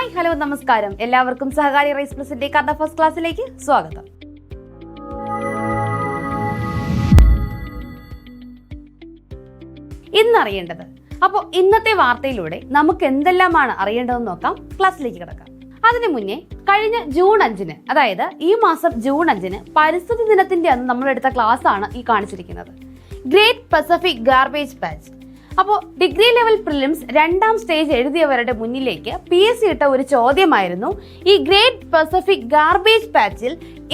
Hi hello നമസ്കാരം. എല്ലാവർക്കും സഹകാരി rice പ്ലസിന്റെ current affairs ക്ലാസ്സിലേക്ക് സ്വാഗതം. ഇന്നറിയേണ്ടത്. അപ്പോൾ ഇന്നത്തെ വാർത്തയിലൂടെ നമുക്ക് എന്തെല്ലാമാണ് അറിയേണ്ടതെന്ന് നോക്കാം. ക്ലാസ്സിലേക്ക് കിടക്കാം. അതിനു മുന്നേ കഴിഞ്ഞ ജൂൺ 5-ന്, അതായത് ഈ മാസം ജൂൺ 5-ന് പരിസ്ഥിതി ദിനത്തിന്റെ അന്ന് നമ്മളെടുത്ത ക്ലാസ് ആണ് ഈ കാണിച്ചിരിക്കുന്നത്. Great Pacific garbage patch. അപ്പോൾ ഡിഗ്രി ലെവൽ പ്രിലിംസ് 2ാം സ്റ്റേജ് എഴുതിയവരുടെ മുന്നിലേക്ക് PSC ഇട്ട ഒരു ചോദ്യമായിരുന്നു, ഈ ഗ്രേറ്റ് പസഫിക് ഗാർബേജ് പാച്ചിൽ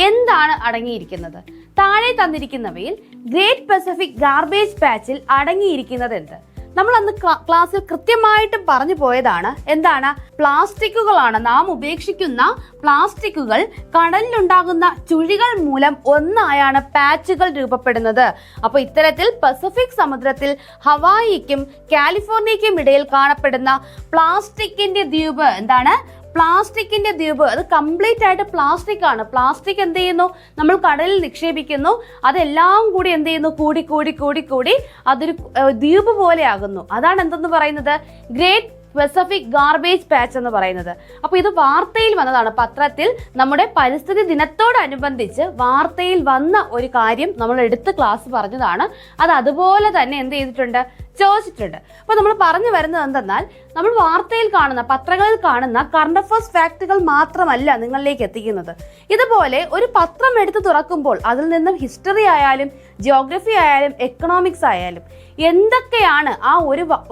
എന്താണ് അടങ്ങിയിരിക്കുന്നത്? താഴെ തന്നിരിക്കുന്നവയിൽ ഗ്രേറ്റ് പസഫിക് ഗാർബേജ് പാച്ചിൽ അടങ്ങിയിരിക്കുന്നത് എന്ത്? നമ്മൾ അന്ന് ക്ലാസ്സിൽ കൃത്യമായിട്ടും പറഞ്ഞു പോയതാണ്. എന്താണ്? പ്ലാസ്റ്റിക്കുകളാണ്. നാം ഉപേക്ഷിക്കുന്ന പ്ലാസ്റ്റിക്കുകൾ കടലിലുണ്ടാകുന്ന ചുഴികൾ മൂലം ഒന്നായാണ് പാച്ചുകൾ രൂപപ്പെടുന്നത്. അപ്പോൾ ഇത്തരത്തിൽ പസഫിക് സമുദ്രത്തിൽ ഹവായിക്കും കാലിഫോർണിയയ്ക്കും ഇടയിൽ കാണപ്പെടുന്ന പ്ലാസ്റ്റിക്കിന്റെ ദ്വീപ് എന്താണ്? പ്ലാസ്റ്റിക്കിന്റെ ദ്വീപ്. അത് കംപ്ലീറ്റ് ആയിട്ട് പ്ലാസ്റ്റിക് ആണ്. പ്ലാസ്റ്റിക് എന്ത് ചെയ്യുന്നു? നമ്മൾ കടലിൽ നിക്ഷേപിക്കുന്നു. അതെല്ലാം കൂടി എന്ത് ചെയ്യുന്നു? കൂടി കൂടി കൂടി കൂടി അതൊരു ദ്വീപ് പോലെ ആകുന്നു. അതാണ് എന്തെന്ന് പറയുന്നത്? ഗ്രേറ്റ് പസഫിക് ഗാർബേജ് പാച്ച് എന്ന് പറയുന്നത്. അപ്പോൾ ഇത് വാർത്തയിൽ വന്നതാണ്. പത്രത്തിൽ നമ്മുടെ പരിസ്ഥിതി ദിനത്തോടനുബന്ധിച്ച് വാർത്തയിൽ വന്ന ഒരു കാര്യം നമ്മൾ എടുത്ത് ക്ലാസ് പറഞ്ഞതാണ്. അത് അതുപോലെ തന്നെ എന്ത് ചെയ്തിട്ടുണ്ട്? ചോദിച്ചിട്ടുണ്ട്. അപ്പൊ നമ്മൾ പറഞ്ഞു വരുന്നത് എന്തെന്നാൽ, നമ്മൾ വാർത്തയിൽ കാണുന്ന, പത്രങ്ങളിൽ കാണുന്ന കറണ്ട് അഫയേഴ്സ് ഫാക്ടുകൾ മാത്രമല്ല നിങ്ങളിലേക്ക് എത്തിക്കുന്നത്. ഇതുപോലെ ഒരു പത്രം എടുത്ത് തുറക്കുമ്പോൾ അതിൽ നിന്നും ഹിസ്റ്ററി ആയാലും ജിയോഗ്രഫി ആയാലും എക്കണോമിക്സ് ആയാലും എന്തൊക്കെയാണ് ആ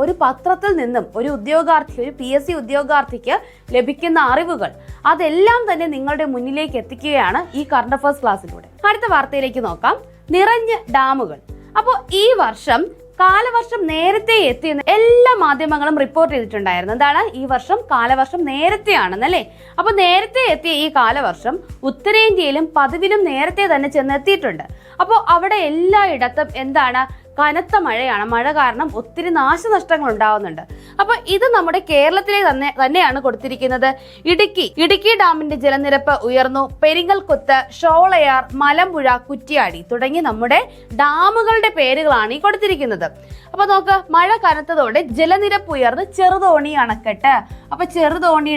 ഒരു പത്രത്തിൽ നിന്നും ഒരു ഉദ്യോഗാർത്ഥി, ഒരു PSC ഉദ്യോഗാർത്ഥിക്ക് ലഭിക്കുന്ന അറിവുകൾ, അതെല്ലാം തന്നെ നിങ്ങളുടെ മുന്നിലേക്ക് എത്തിക്കുകയാണ് ഈ കറണ്ട് അഫയേഴ്സ് ക്ലാസ്സിലൂടെ. അടുത്ത വാർത്തയിലേക്ക് നോക്കാം. നിറഞ്ഞ ഡാമുകൾ. അപ്പോൾ ഈ വർഷം കാലവർഷം നേരത്തെ എത്തിയെന്ന് എല്ലാ മാധ്യമങ്ങളും റിപ്പോർട്ട് ചെയ്തിട്ടുണ്ടായിരുന്നു. എന്താണ്? ഈ വർഷം കാലവർഷം നേരത്തെ ആണെന്നല്ലേ. അപ്പൊ നേരത്തെ എത്തിയ ഈ കാലവർഷം ഉത്തരേന്ത്യയിലും പതിവിലും നേരത്തെ തന്നെ ചെന്നെത്തിയിട്ടുണ്ട്. അപ്പോൾ അവിടെ എല്ലായിടത്തും എന്താണ്? കനത്ത മഴയാണ്. മഴ കാരണം ഒത്തിരി നാശനഷ്ടങ്ങൾ ഉണ്ടാവുന്നുണ്ട്. അപ്പൊ ഇത് നമ്മുടെ കേരളത്തിലെ തന്നെയാണ് കൊടുത്തിരിക്കുന്നത്. ഇടുക്കി ഡാമിന്റെ ജലനിരപ്പ് ഉയർന്നു. പെരിങ്ങൽകുത്ത്, ഷോളയാർ, മലമ്പുഴ, കുറ്റ്യാടി തുടങ്ങി നമ്മുടെ ഡാമുകളുടെ പേരുകളാണ് ഈ കൊടുത്തിരിക്കുന്നത്. അപ്പൊ നോക്ക്, മഴ കനത്തതോടെ ജലനിരപ്പ് ഉയർന്ന് ചെറുതോണി അണക്കെട്ട്. അപ്പൊ ചെറുതോണി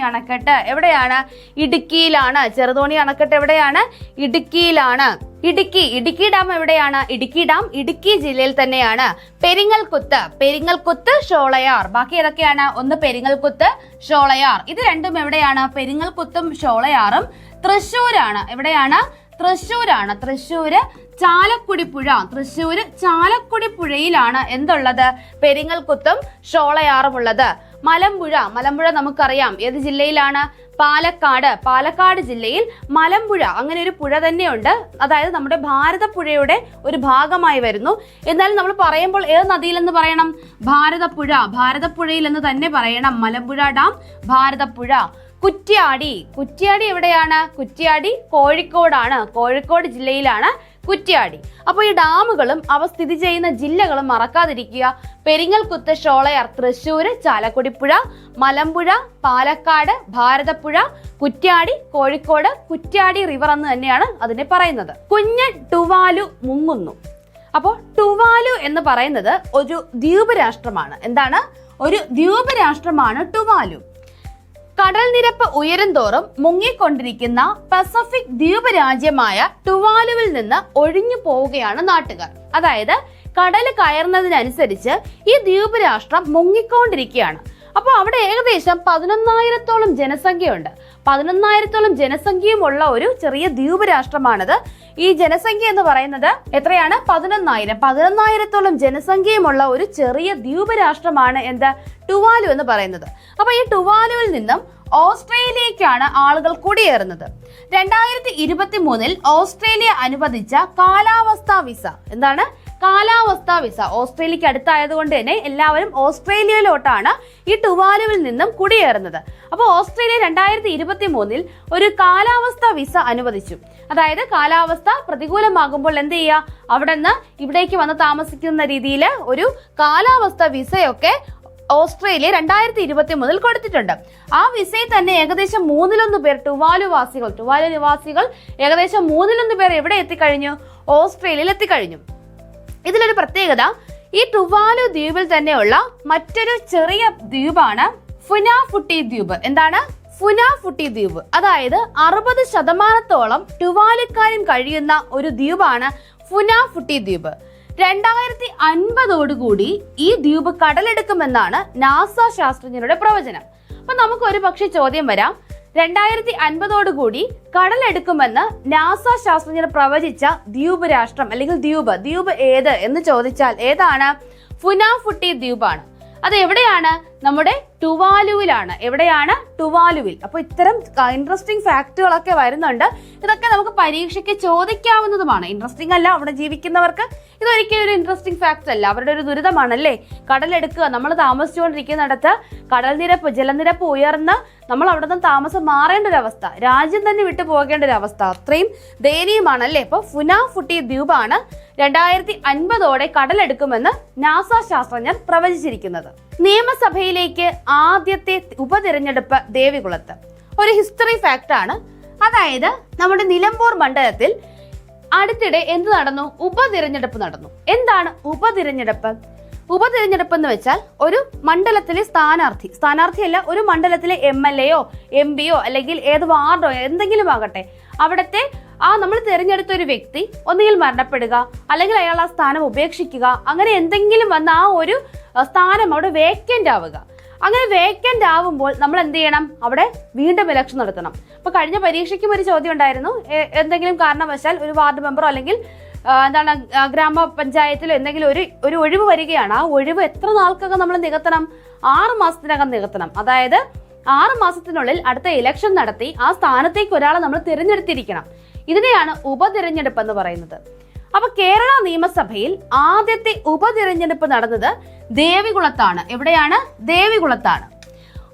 അണക്കെട്ട് എവിടെയാണ്? ഇടുക്കിയിലാണ്. ചെറുതോണി അണക്കെട്ട് എവിടെയാണ്? ഇടുക്കിയിലാണ്. ഇടുക്കി ഡാം എവിടെയാണ്? ഇടുക്കി ഡാം ഇടുക്കി ജില്ലയിൽ തന്നെയാണ്. പെരിങ്ങൽകുത്ത്, ഷോളയാർ. ബാക്കി ഏതൊക്കെയാണ്? ഒന്ന് പെരിങ്ങൽകുത്ത്, ഷോളയാർ. ഇത് രണ്ടും എവിടെയാണ്? പെരിങ്ങൽകുത്തും ഷോളയാറും തൃശ്ശൂരാണ്. എവിടെയാണ്? തൃശ്ശൂരാണ്. തൃശ്ശൂര് ചാലക്കുടി പുഴയിലാണ് എന്തുള്ളത്? പെരിങ്ങൽകുത്തും ഷോളയാറും ഉള്ളത്. മലമ്പുഴ നമുക്കറിയാം ഏത് ജില്ലയിലാണ്? പാലക്കാട് ജില്ലയിൽ മലമ്പുഴ, അങ്ങനെ ഒരു പുഴ തന്നെയുണ്ട്. അതായത് നമ്മുടെ ഭാരതപ്പുഴയുടെ ഒരു ഭാഗമായി വരുന്നു. എന്നാലും നമ്മൾ പറയുമ്പോൾ ഏത് നദിയിലെന്ന് പറയണം? ഭാരതപ്പുഴയിൽ എന്ന് തന്നെ പറയണം. മലമ്പുഴ ഡാം, ഭാരതപ്പുഴ. കുറ്റ്യാടി എവിടെയാണ്? കുറ്റ്യാടി കോഴിക്കോടാണ്. കോഴിക്കോട് ജില്ലയിലാണ് കുറ്റ്യാടി. അപ്പോൾ ഈ ഡാമുകളും അവ സ്ഥിതി ചെയ്യുന്ന ജില്ലകളും മറക്കാതിരിക്കുക. പെരിങ്ങൽകുത്ത്, ഷോളയാർ, തൃശ്ശൂര്, ചാലക്കുടിപ്പുഴ, മലമ്പുഴ, പാലക്കാട്, ഭാരതപ്പുഴ, കുറ്റ്യാടി, കോഴിക്കോട്. കുറ്റ്യാടി റിവർ എന്ന് തന്നെയാണ് അതിനെ പറയുന്നത്. കുഞ്ഞൻ ടുവാലു മുങ്ങുന്നു. അപ്പോൾ ടുവാലു എന്ന് പറയുന്നത് ഒരു ദ്വീപ് രാഷ്ട്രമാണ്. എന്താണ്? ഒരു ദ്വീപ് രാഷ്ട്രമാണ് ടുവാലു. കടൽ നിരപ്പ് ഉയരും തോറും മുങ്ങിക്കൊണ്ടിരിക്കുന്ന പസഫിക് ദ്വീപ് രാജ്യമായ ടുവാലുവിൽ നിന്ന് ഒഴിഞ്ഞു പോവുകയാണ് നാട്ടുകാർ. അതായത് കടൽ കയറുന്നതിനനുസരിച്ച് ഈ ദ്വീപ് രാഷ്ട്രം മുങ്ങിക്കൊണ്ടിരിക്കുകയാണ്. അപ്പോൾ അവിടെ ഏകദേശം 11,000-ഓളം ജനസംഖ്യയുണ്ട്. 11,000-ഓളം ജനസംഖ്യയുമുള്ള ഒരു ചെറിയ ദ്വീപ് രാഷ്ട്രമാണിത്. ഈ ജനസംഖ്യ എന്ന് പറയുന്നത് എത്രയാണ്? 11,000. 11,000-ഓളം ജനസംഖ്യയുമുള്ള ഒരു ചെറിയ ദ്വീപ് രാഷ്ട്രമാണ് എന്ത്? ടുവാലു എന്ന് പറയുന്നത്. അപ്പൊ ഈ ടുവാലുവിൽ നിന്നും ഓസ്ട്രേലിയക്കാണ് ആളുകൾ കുടിയേറുന്നത്. 2023-ൽ ഓസ്ട്രേലിയ അനുവദിച്ച കാലാവസ്ഥാ വിസ. എന്താണ്? കാലാവസ്ഥാ വിസ. ഓസ്ട്രേലിയക്ക് അടുത്തായതുകൊണ്ട് തന്നെ എല്ലാവരും ഓസ്ട്രേലിയയിലോട്ടാണ് ഈ ടുവാലുവിൽ നിന്നും കുടിയേറുന്നത്. അപ്പോൾ ഓസ്ട്രേലിയ 2023-ൽ ഒരു കാലാവസ്ഥാ വിസ അനുവദിച്ചു. അതായത് കാലാവസ്ഥ പ്രതികൂലമാകുമ്പോൾ എന്ത് ചെയ്യുക? അവിടെ നിന്ന് ഇവിടേക്ക് വന്ന് താമസിക്കുന്ന രീതിയിൽ ഒരു കാലാവസ്ഥാ വിസയൊക്കെ ഓസ്ട്രേലിയ 2023 കൊടുത്തിട്ടുണ്ട്. ആ വിസയിൽ തന്നെ ഏകദേശം 1/3 പേർ ടുവാലു നിവാസികൾ ഏകദേശം 1/3 പേർ എവിടെ എത്തിക്കഴിഞ്ഞു? ഓസ്ട്രേലിയയിൽ എത്തിക്കഴിഞ്ഞു. ഇതിലൊരു പ്രത്യേകത, ഈ ടുവാലു ദ്വീപിൽ തന്നെയുള്ള മറ്റൊരു ചെറിയ ദ്വീപാണ് ഫുനാഫുട്ടി ദ്വീപ്. എന്താണ് ഫുനാഫുട്ടി ദ്വീപ്? അതായത് 60% ടുവാലുക്കാരും കഴിയുന്ന ഒരു ദ്വീപാണ് ഫുനാഫുട്ടി ദ്വീപ്. 2050 ഈ ദ്വീപ് കടലെടുക്കുമെന്നാണ് നാസ ശാസ്ത്രജ്ഞരുടെ പ്രവചനം. അപ്പൊ നമുക്ക് ഒരു പക്ഷേ ചോദ്യം വരാം, 2050 കടലെടുക്കുമെന്ന് നാസ ശാസ്ത്രജ്ഞർ പ്രവചിച്ച ദ്വീപ് രാഷ്ട്രം അല്ലെങ്കിൽ ദ്വീപ് ഏത് എന്ന് ചോദിച്ചാൽ ഏതാണ്? ഫുനാഫുട്ടി ദ്വീപാണ്. അത് എവിടെയാണ്? നമ്മുടെ ടുവാലുവിലാണ്. എവിടെയാണ്? ടുവാലുവിൽ. അപ്പൊ ഇത്തരം ഇൻട്രസ്റ്റിംഗ് ഫാക്ടുകളൊക്കെ വരുന്നുണ്ട്. ഇതൊക്കെ നമുക്ക് പരീക്ഷയ്ക്ക് ചോദിക്കാവുന്നതുമാണ്. ഇൻട്രസ്റ്റിംഗ് അല്ല, അവിടെ ജീവിക്കുന്നവർക്ക് ഇതൊരിക്കലും ഒരു ഇൻട്രസ്റ്റിംഗ് ഫാക്ട് അല്ല, അവരുടെ ഒരു ദുരിതമാണല്ലേ. കടലെടുക്കുക, നമ്മൾ താമസിച്ചുകൊണ്ടിരിക്കുന്നിടത്ത് ജലനിരപ്പ് ഉയർന്ന് നമ്മൾ അവിടെ നിന്ന് താമസം മാറേണ്ട ഒരു അവസ്ഥ, രാജ്യം തന്നെ വിട്ടു പോകേണ്ട ഒരു അവസ്ഥ, അത്രയും ദയനീയമാണല്ലേ. അപ്പൊ ഫുനാഫുട്ടി ദ്വീപാണ് 2050 കടലെടുക്കുമെന്ന് നാസ ശാസ്ത്രജ്ഞർ പ്രവചിച്ചിരിക്കുന്നത്. നിയമസഭയിലേക്ക് ആദ്യത്തെ ഉപതിരഞ്ഞെടുപ്പ് ദേവികുളത്ത്. ഒരു ഹിസ്റ്ററി ഫാക്ട് ആണ്. അതായത് നമ്മുടെ നിലമ്പൂർ മണ്ഡലത്തിൽ അടുത്തിടെ എന്ത് നടന്നു? ഉപതിരഞ്ഞെടുപ്പ് നടന്നു. എന്താണ് ഉപതിരഞ്ഞെടുപ്പ്? ഉപതിരഞ്ഞെടുപ്പ് എന്ന് വെച്ചാൽ ഒരു മണ്ഡലത്തിലെ സ്ഥാനാർത്ഥിയല്ല, ഒരു മണ്ഡലത്തിലെ MLA-യോ MP-യോ അല്ലെങ്കിൽ ഏത് വാർഡോ എന്തെങ്കിലും ആകട്ടെ, അവിടത്തെ നമ്മൾ തിരഞ്ഞെടുത്ത ഒരു വ്യക്തി ഒന്നുകിൽ മരണപ്പെടുക അല്ലെങ്കിൽ അയാൾ ആ സ്ഥാനം ഉപേക്ഷിക്കുക, അങ്ങനെ എന്തെങ്കിലും വന്ന ആ ഒരു സ്ഥാനം അവിടെ വേക്കന്റ് ആവുക. അങ്ങനെ വേക്കന്റ് ആവുമ്പോൾ നമ്മൾ എന്ത് ചെയ്യണം? അവിടെ വീണ്ടും ഇലക്ഷൻ നടത്തണം. അപ്പൊ കഴിഞ്ഞ പരീക്ഷയ്ക്കും ഒരു ചോദ്യം ഉണ്ടായിരുന്നു, എന്തെങ്കിലും കാരണവശാൽ ഒരു വാർഡ് മെമ്പറോ അല്ലെങ്കിൽ ഗ്രാമപഞ്ചായത്തിലോ എന്തെങ്കിലും ഒരു ഒഴിവ് വരികയാണ്. ആ ഒഴിവ് എത്ര നാൾക്കകം നമ്മൾ നികത്തണം? 6 മാസത്തിനകം നികത്തണം. അതായത് 6 മാസത്തിനുള്ളിൽ അടുത്ത ഇലക്ഷൻ നടത്തി ആ സ്ഥാനത്തേക്ക് ഒരാളെ നമ്മൾ തിരഞ്ഞെടുത്തിരിക്കണം. ഇതിനെയാണ് ഉപതിരഞ്ഞെടുപ്പ് എന്ന് പറയുന്നത്. അപ്പൊ കേരള നിയമസഭയിൽ ആദ്യത്തെ ഉപതിരഞ്ഞെടുപ്പ് നടന്നത് ദേവികുളത്താണ്. എവിടെയാണ്? ദേവികുളത്താണ്.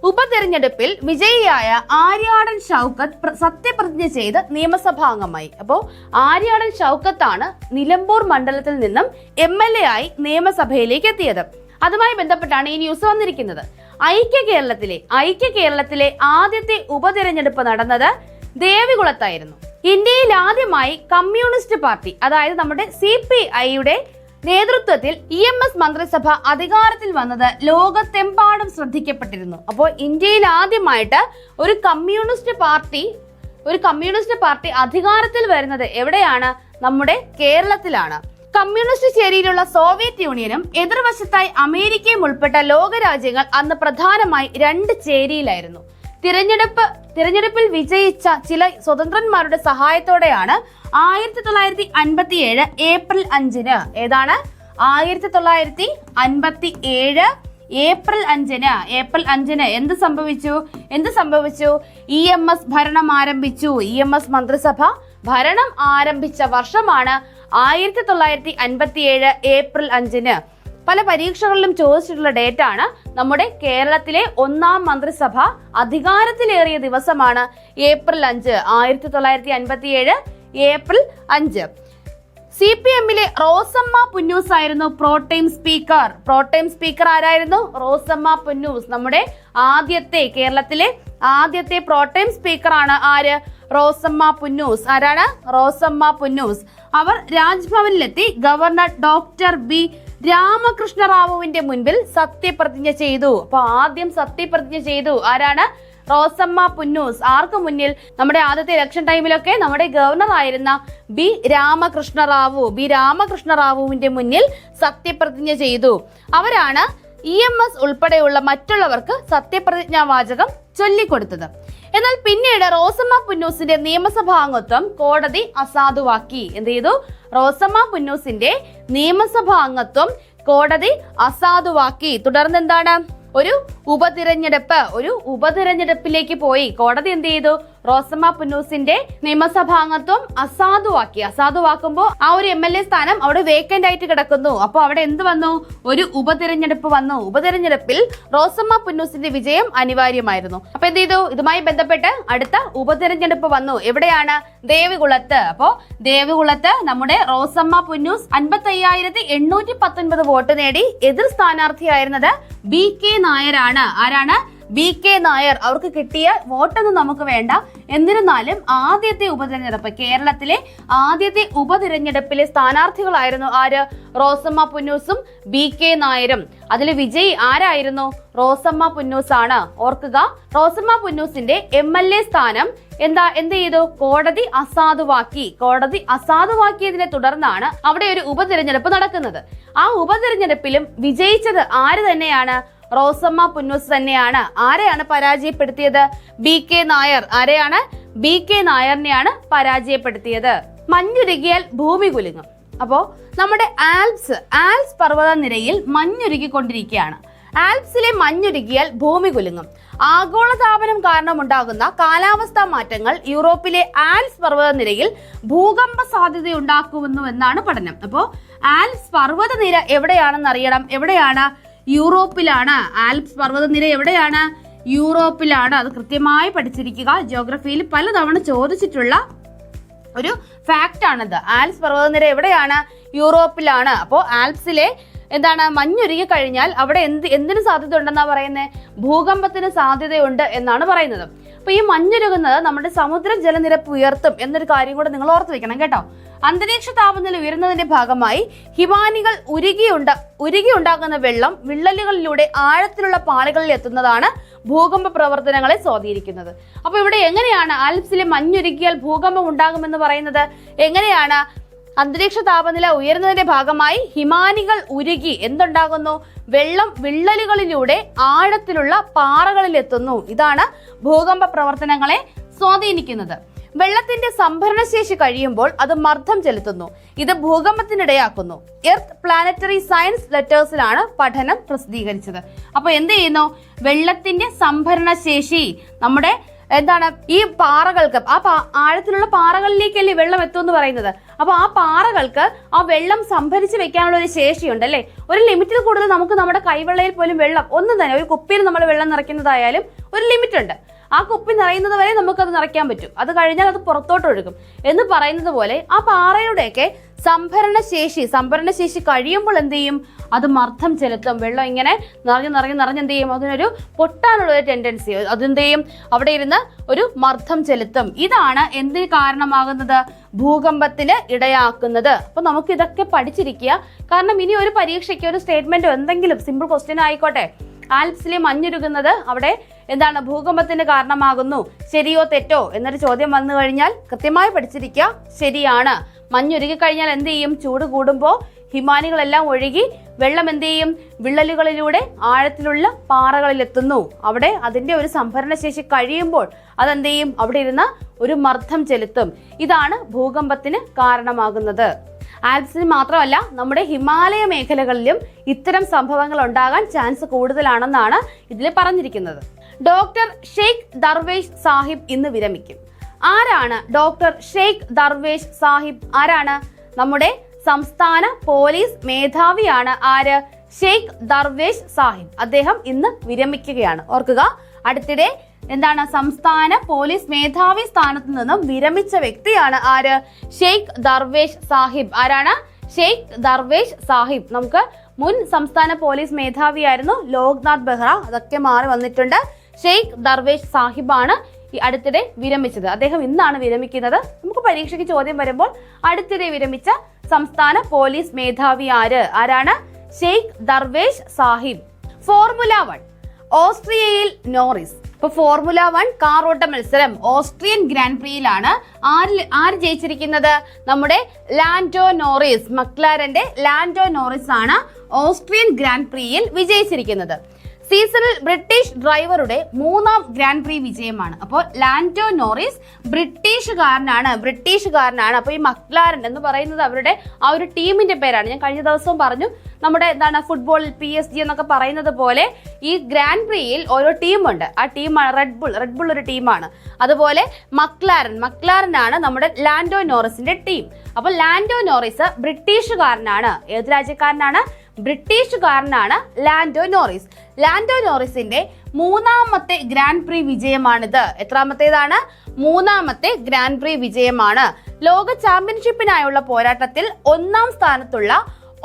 ഉപതിരഞ്ഞെടുപ്പിൽ വിജയിയായ ആര്യാടൻ ഷൗക്കത്ത് സത്യപ്രതിജ്ഞ ചെയ്ത് നിയമസഭാംഗമായി. അപ്പോൾ ആര്യാടൻ ഷൗക്കത്താണ് നിലമ്പൂർ മണ്ഡലത്തിൽ നിന്നും MLA ആയി നിയമസഭയിലേക്ക് എത്തിയത്. അതുമായി ബന്ധപ്പെട്ടാണ് ഈ ന്യൂസ് വന്നിരിക്കുന്നത്. ഐക്യ കേരളത്തിലെ ആദ്യത്തെ ഉപതിരഞ്ഞെടുപ്പ് നടന്നത് ദേവികുളത്തായിരുന്നു. ഇന്ത്യയിൽ ആദ്യമായി കമ്മ്യൂണിസ്റ്റ് പാർട്ടി, അതായത് നമ്മുടെ CPI-യുടെ നേതൃത്വത്തിൽ EMS മന്ത്രിസഭ അധികാരത്തിൽ വന്നത് ലോകത്തെമ്പാടും ശ്രദ്ധിക്കപ്പെട്ടിരുന്നു. അപ്പോൾ ഇന്ത്യയിൽ ആദ്യമായിട്ട് ഒരു കമ്മ്യൂണിസ്റ്റ് പാർട്ടി അധികാരത്തിൽ വരുന്നത് എവിടെയാണ്? നമ്മുടെ കേരളത്തിലാണ്. കമ്മ്യൂണിസ്റ്റ് ചേരിയിലുള്ള സോവിയറ്റ് യൂണിയനും എതിർവശത്തായി അമേരിക്കയും ഉൾപ്പെട്ട ലോകരാജ്യങ്ങൾ അന്ന് പ്രധാനമായി 2 ചേരിയിലായിരുന്നു. തിരഞ്ഞെടുപ്പിൽ വിജയിച്ച ചില സ്വതന്ത്രന്മാരുടെ സഹായത്തോടെയാണ് 1957 ഏപ്രിൽ 5-ന് ഏതാണ്? 1957 ഏപ്രിൽ 5-ന് എന്ത് സംഭവിച്ചു? EMS ഭരണം ആരംഭിച്ചു. EMS മന്ത്രിസഭ ഭരണം ആരംഭിച്ച വർഷമാണ് 1957 ഏപ്രിൽ 5-ന്. പല പരീക്ഷകളിലും ചോദിച്ചിട്ടുള്ള ഡേറ്റ് ആണ്. നമ്മുടെ കേരളത്തിലെ 1ാം മന്ത്രിസഭ അധികാരത്തിലേറിയ ദിവസമാണ് ഏപ്രിൽ 5, 1957 ഏപ്രിൽ 5. CPM-ലെ റോസമ്മ പുന്നൂസ് ആയിരുന്നു പ്രോടൈം സ്പീക്കർ. ആരായിരുന്നു? റോസമ്മ പുന്നൂസ്. നമ്മുടെ കേരളത്തിലെ ആദ്യത്തെ പ്രോടൈം സ്പീക്കർ ആണ് ആര്? റോസമ്മ പുന്നൂസ്. ആരാണ്? റോസമ്മ പുന്നൂസ്. അവർ രാജ്ഭവനിലെത്തി ഗവർണർ ഡോക്ടർ B രാമകൃഷ്ണ റാവുവിന്റെ മുൻപിൽ സത്യപ്രതിജ്ഞ ചെയ്തു. അപ്പൊ ആദ്യം സത്യപ്രതിജ്ഞ ചെയ്തു ആരാണ്? റോസമ്മ പുന്നൂസ്. ആർക്ക് മുന്നിൽ? നമ്മുടെ ആദ്യത്തെ ഇലക്ഷൻ ടൈമിലൊക്കെ നമ്മുടെ ഗവർണർ ആയിരുന്ന ബി രാമകൃഷ്ണ റാവുവിന്റെ മുന്നിൽ സത്യപ്രതിജ്ഞ ചെയ്തു. അവരാണ് EMS ഉൾപ്പെടെയുള്ള മറ്റുള്ളവർക്ക് സത്യപ്രതിജ്ഞാ വാചകം ചൊല്ലിക്കൊടുത്തത്. എന്നാൽ പിന്നീട് റോസമ്മ പുന്നൂസിന്റെ നിയമസഭാംഗത്വം കോടതി അസാധുവാക്കി. എന്ത് ചെയ്തു? റോസമ്മ പുന്നൂസിന്റെ നിയമസഭാംഗത്വം കോടതി അസാധുവാക്കി. തുടർന്ന് എന്താണ്? ഒരു ഉപതിരഞ്ഞെടുപ്പിലേക്ക് പോയി. കോടതി എന്ത് ചെയ്തു? റോസമ്മ പുന്നൂസിന്റെ നിയമസഭാംഗത്വം അസാധുവാക്കുമ്പോൾ ആ ഒരു MLA സ്ഥാനം അവിടെ വേക്കന്റ് ആയിട്ട് കിടക്കുന്നു. അപ്പൊ അവിടെ എന്ത് വന്നു? ഒരു ഉപതിരഞ്ഞെടുപ്പ് വന്നു. ഉപതിരഞ്ഞെടുപ്പിൽ റോസമ്മ പുന്നൂസിന്റെ വിജയം അനിവാര്യമായിരുന്നു. അപ്പൊ എന്ത് ചെയ്തു? ഇതുമായി ബന്ധപ്പെട്ട് അടുത്ത ഉപതിരഞ്ഞെടുപ്പ് വന്നു. എവിടെയാണ്? ദേവികുളത്ത്. അപ്പോ ദേവികുളത്ത് നമ്മുടെ റോസമ്മ പുന്നൂസ് 55,819 വോട്ട് നേടി. എതിർ സ്ഥാനാർത്ഥിയായിരുന്നത് BK നായരാണ്. ആരാണ്? BK നായർ അവർക്ക് കിട്ടിയ വോട്ടൊന്നും നമുക്ക് വേണ്ട. എന്നിരുന്നാലും ആദ്യത്തെ ഉപതെരഞ്ഞെടുപ്പ്, കേരളത്തിലെ ആദ്യത്തെ ഉപതെരഞ്ഞെടുപ്പിലെ സ്ഥാനാർത്ഥികളായിരുന്നു ആര്? റോസമ്മ പുന്നൂസും BK നായരും. അതിൽ വിജയി ആരായിരുന്നു? റോസമ്മ പുന്നൂസ് ആണ്. ഓർക്കുക, റോസമ്മ പുന്നൂസിന്റെ MLA സ്ഥാനം എന്ത് ചെയ്തു? കോടതി അസാധുവാക്കിയതിനെ തുടർന്നാണ് അവിടെ ഒരു ഉപതെരഞ്ഞെടുപ്പ് നടക്കുന്നത്. ആ ഉപതെരഞ്ഞെടുപ്പിലും വിജയിച്ചത് ആര് തന്നെയാണ്? റോസമ്മ പുന്നൂസ് തന്നെയാണ്. ആരെയാണ് പരാജയപ്പെടുത്തിയത്? BK നായർ. ആരെയാണ്? BK നായറിനെയാണ് പരാജയപ്പെടുത്തിയത്. മഞ്ഞുരുകിയാൽ ഭൂമി കുലുങ്ങും. അപ്പോ നമ്മുടെ ആൽപ്സ് പർവ്വതനിരയിൽ മഞ്ഞുരുകിക്കൊണ്ടിരിക്കുകയാണ്. ആൽപ്സിലെ മഞ്ഞുരുകിയാൽ ഭൂമി കുലുങ്ങും. ആഗോളതാപനം കാരണമുണ്ടാകുന്ന കാലാവസ്ഥാ മാറ്റങ്ങൾ യൂറോപ്പിലെ ആൽപ്സ് പർവ്വതനിരയിൽ ഭൂകമ്പ സാധ്യതയുണ്ടാക്കുമെന്നാണ് പഠനം. അപ്പോൾ ആൽപ്സ് പർവ്വതനിര എവിടെയാണെന്ന് അറിയണം. എവിടെയാണ്? യൂറോപ്പിലാണ്. ആൽപ്സ് പർവ്വതനിര എവിടെയാണ്? യൂറോപ്പിലാണ്. അത് കൃത്യമായി പഠിച്ചിരിക്കുക. ജിയോഗ്രഫിയിൽ പലതവണ ചോദിച്ചിട്ടുള്ള ഒരു ഫാക്റ്റ് ആണിത്. ആൽപ്സ് പർവ്വതനിര എവിടെയാണ്? യൂറോപ്പിലാണ്. അപ്പോൾ ആൽപ്സിലെ മഞ്ഞുരുകി കഴിഞ്ഞാൽ അവിടെ എന്തിനു സാധ്യത ഉണ്ടെന്നാ പറയുന്നത്? ഭൂകമ്പത്തിന് സാധ്യതയുണ്ട് എന്നാണ് പറയുന്നത്. അപ്പൊ ഈ മഞ്ഞുരുകുന്നത് നമ്മുടെ സമുദ്ര ജലനിരപ്പ് ഉയർത്തും എന്നൊരു കാര്യം കൂടെ നിങ്ങൾ ഓർത്തു വെക്കണം കേട്ടോ. അന്തരീക്ഷ താപനില ഉയരുന്നതിന്റെ ഭാഗമായി ഹിമാനികൾ ഉരുകിയുണ്ടാകുന്ന വെള്ളം വിള്ളലുകളിലൂടെ ആഴത്തിലുള്ള പാളികളിൽ എത്തുന്നതാണ് ഭൂകമ്പ പ്രവർത്തനങ്ങളെ സ്വാധീനിക്കുന്നത്. അപ്പൊ ഇവിടെ എങ്ങനെയാണ് ആൽപ്സിലെ മഞ്ഞുരുകിയാൽ ഭൂകമ്പം ഉണ്ടാകുമെന്ന് പറയുന്നത്? എങ്ങനെയാണ്? അന്തരീക്ഷ താപനില ഉയരുന്നതിന്റെ ഭാഗമായി ഹിമാനികൾ ഉരുകി എന്തുണ്ടാകുന്നു? വെള്ളം വിള്ളലുകളിലൂടെ ആഴത്തിലുള്ള പാറകളിൽ എത്തുന്നു. ഇതാണ് ഭൂകമ്പ പ്രവർത്തനങ്ങളെ സ്വാധീനിക്കുന്നത്. വെള്ളത്തിന്റെ സംഭരണശേഷി കഴിയുമ്പോൾ അത് മർദ്ദം ചെലുത്തുന്നു. ഇത് ഭൂകമ്പത്തിനിടയാക്കുന്നു. എർത്ത് പ്ലാനറ്ററി സയൻസ് ലെറ്റേഴ്സിലാണ് പഠനം പ്രസിദ്ധീകരിച്ചത്. അപ്പൊ എന്ത് ചെയ്യുന്നു? വെള്ളത്തിന്റെ സംഭരണശേഷി നമ്മുടെ ഈ പാറകൾക്ക്, ആഴത്തിലുള്ള പാറകളിലേക്കല്ലേ വെള്ളം എത്തുമെന്ന് പറയുന്നത്. അപ്പൊ ആ പാറകൾക്ക് ആ വെള്ളം സംഭരിച്ച് വെക്കാനുള്ള ഒരു ശേഷിയുണ്ട് അല്ലേ. ഒരു ലിമിറ്റിൽ കൂടുതൽ നമുക്ക് നമ്മുടെ കൈവെള്ളയിൽ പോലും വെള്ളം ഒന്നും തന്നെ, ഒരു കുപ്പിയിൽ നമ്മൾ വെള്ളം നിറയ്ക്കുന്നതായാലും ഒരു ലിമിറ്റ് ഉണ്ട്. ആ കുപ്പി നിറയുന്നത് വരെ നമുക്കത് നിറയ്ക്കാൻ പറ്റും. അത് കഴിഞ്ഞാൽ അത് പുറത്തോട്ട് ഒഴുകും എന്ന് പറയുന്നത് പോലെ ആ പാറയുടെയൊക്കെ സംഭരണശേഷി കഴിയുമ്പോൾ എന്ത് ചെയ്യും? അത് മർദ്ദം ചെലുത്തും. വെള്ളം ഇങ്ങനെ നിറഞ്ഞ് എന്ത് ചെയ്യും? അതിനൊരു പൊട്ടാനുള്ള ഒരു ടെൻഡൻസി, അതെന്ത് ചെയ്യും? അവിടെ ഇരുന്ന് ഒരു മർദ്ദം ചെലുത്തും. ഇതാണ് എന്തിന് കാരണമാകുന്നത്? ഭൂകമ്പത്തിന് ഇടയാക്കുന്നത്. അപ്പൊ നമുക്ക് ഇതൊക്കെ പഠിച്ചിരിക്കുക. കാരണം ഇനി ഒരു പരീക്ഷയ്ക്ക് ഒരു സ്റ്റേറ്റ്മെന്റോ എന്തെങ്കിലും സിമ്പിൾ ക്വസ്റ്റ്യൻ ആയിക്കോട്ടെ, ആൽപ്സിലെ മഞ്ഞുരുകുന്നത് അവിടെ ഭൂകമ്പത്തിന് കാരണമാകുന്നു, ശരിയോ തെറ്റോ എന്നൊരു ചോദ്യം വന്നു കഴിഞ്ഞാൽ കൃത്യമായി പഠിച്ചിരിക്കുക. ശരിയാണ്. മഞ്ഞുരുകി കഴിഞ്ഞാൽ എന്ത് ചെയ്യും? ചൂട് കൂടുമ്പോൾ ഹിമാനികളെല്ലാം ഒഴുകി വെള്ളം എന്ത് ചെയ്യും? വിള്ളലുകളിലൂടെ ആഴത്തിലുള്ള പാറകളിൽ എത്തുന്നു. അവിടെ അതിന്റെ ഒരു സംഭരണശേഷി കഴിയുമ്പോൾ അതെന്ത് ചെയ്യും? അവിടെ ഇരുന്ന് ഒരു മർദ്ദം ചെലുത്തും. ഇതാണ് ഭൂകമ്പത്തിന് കാരണമാകുന്നത്. ആൽപ്സിന് മാത്രമല്ല, നമ്മുടെ ഹിമാലയ മേഖലകളിലും ഇത്തരം സംഭവങ്ങൾ ഉണ്ടാകാൻ ചാൻസ് കൂടുതലാണെന്നാണ് ഇതിൽ പറഞ്ഞിരിക്കുന്നത്. ഡോക്ടർ ഷെയ്ഖ് ദർവേഷ് സാഹിബ് ഇന്ന് വിരമിക്കും. ആരാണ് ഡോക്ടർ ഷെയ്ഖ് ദർവേഷ് സാഹിബ്? ആരാണ്? നമ്മുടെ സംസ്ഥാന പോലീസ് മേധാവിയാണ്. ആര്? ഷെയ്ഖ് ദർവേഷ് സാഹിബ്. അദ്ദേഹം ഇന്ന് വിരമിക്കുകയാണ്. ഓർക്കുക, അടുത്തിടെ സംസ്ഥാന പോലീസ് മേധാവി സ്ഥാനത്ത് നിന്നും വിരമിച്ച വ്യക്തിയാണ് ആര്? ഷെയ്ഖ് ദർവേഷ് സാഹിബ്. ആരാണ്? ഷെയ്ഖ് ദർവേഷ് സാഹിബ്. നമുക്ക് മുൻ സംസ്ഥാന പോലീസ് മേധാവിയായിരുന്നു ലോക്നാഥ് ബെഹ്റ, അതൊക്കെ മാറി വന്നിട്ടുണ്ട്. ഷെയ്ഖ് ദർവേഷ് സാഹിബാണ് ഈ അടുത്തിടെ വിരമിച്ചത്. അദ്ദേഹം ഇന്നാണ് വിരമിക്കുന്നത്. നമുക്ക് പരീക്ഷയ്ക്ക് ചോദ്യം വരുമ്പോൾ അടുത്തിടെ വിരമിച്ച സംസ്ഥാന പോലീസ് മേധാവി ആരാണ്? ഷെയ്ഖ് ദർവേഷ് സാഹിബ്. ഫോർമുല 1 ഓസ്ട്രിയയിൽ നോറിസ്. ഇപ്പൊ ഫോർമുല 1 കാർ ഓട്ട മത്സരം ഓസ്ട്രിയൻ ഗ്രാൻഡ് പ്രിയിലാണ് ആര് ജയിച്ചിരിക്കുന്നത്? നമ്മുടെ ലാൻഡോ നോറിസ്. മക്ലാരന്റെ ലാൻഡോ നോറിസ് ആണ് ഓസ്ട്രിയൻ ഗ്രാൻഡ് പ്രിയിൽ വിജയിച്ചിരിക്കുന്നത്. സീസണിൽ ബ്രിട്ടീഷ് ഡ്രൈവറുടെ 3ാം ഗ്രാൻഡ് പ്രീ വിജയമാണ്. അപ്പോൾ ലാൻഡോ നോറിസ് ബ്രിട്ടീഷുകാരനാണ്. അപ്പോൾ ഈ മക്ലാരൻ എന്ന് പറയുന്നത് അവരുടെ ആ ഒരു ടീമിന്റെ പേരാണ്. ഞാൻ കഴിഞ്ഞ ദിവസവും പറഞ്ഞു, നമ്മുടെ ഫുട്ബോളിൽ PSG എന്നൊക്കെ പറയുന്നത് പോലെ ഈ ഗ്രാൻഡ് പ്രിയിൽ ഓരോ ടീമുണ്ട്. ആ ടീമാണ് റെഡ് ബുൾ ഒരു ടീമാണ്. അതുപോലെ മക്ലാരനാണ് നമ്മുടെ ലാൻഡോ നോറിസിന്റെ ടീം. അപ്പോൾ ലാൻഡോ നോറിസ് ബ്രിട്ടീഷുകാരനാണ്. ഏത് രാജ്യക്കാരനാണ്? ബ്രിട്ടീഷുകാരനാണ് ലാൻഡോ നോറിസ്. ലാൻഡോ നോറിസിന്റെ 3ാമത്തെ ഗ്രാൻഡ് പ്രീ വിജയമാണിത്. എത്രാമത്തേതാണ്? 3ാമത്തെ ഗ്രാൻഡ് പ്രീ വിജയമാണ്. ലോക ചാമ്പ്യൻഷിപ്പിനായുള്ള പോരാട്ടത്തിൽ 1ാം സ്ഥാനത്തുള്ള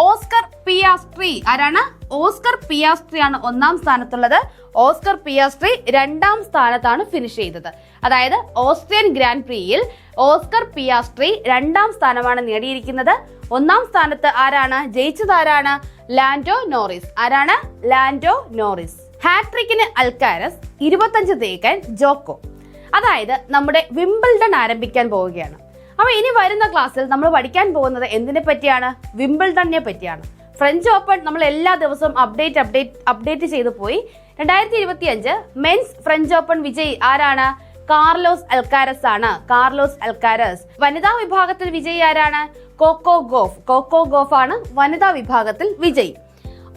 ഓസ്കർ പിയാസ്ട്രി. ആരാണ്? ഓസ്കർ പിയാസ്ട്രി ആണ് ഒന്നാം സ്ഥാനത്തുള്ളത്. ഓസ്കർ പിയാസ്ട്രി രണ്ടാം സ്ഥാനത്താണ് ഫിനിഷ് ചെയ്തത്. അതായത് ഓസ്ട്രിയൻ ഗ്രാൻഡ് പ്രിയിൽ ഓസ്കർ പിയാസ്ട്രി രണ്ടാം സ്ഥാനമാണ് നേടിയിരിക്കുന്നത്. ഒന്നാം സ്ഥാനത്ത് ആരാണ്? ജയിച്ചത് ആരാണ്? Lando Norris. ആരാണ്? Lando Norris. ഹാട്രിക്കിന് അൽക്കാരസ്, 25 തേക്കാൻ ജോക്കോ. അതായത് നമ്മുടെ വിംബിൾഡൺ ആരംഭിക്കാൻ പോവുകയാണ്. അപ്പൊ ഇനി വരുന്ന ക്ലാസ്സിൽ നമ്മൾ പഠിക്കാൻ പോകുന്നത് എന്തിനെ പറ്റിയാണ്? വിംബിൾഡണിനെ പറ്റിയാണ്. ഫ്രഞ്ച് ഓപ്പൺ നമ്മൾ എല്ലാ ദിവസവും അപ്ഡേറ്റ് ചെയ്തു പോയി. 2025 മെൻസ് ഫ്രഞ്ച് ഓപ്പൺ വിജയി ആരാണ്? കാർലോസ് അൽക്കാരസ് ആണ്. Carlos Alcaraz. വനിതാ വിഭാഗത്തിൽ വിജയി ആരാണ്? Coco Gauff. കോക്കോ ഗോഫ് ആണ് വനിതാ വിഭാഗത്തിൽ വിജയി.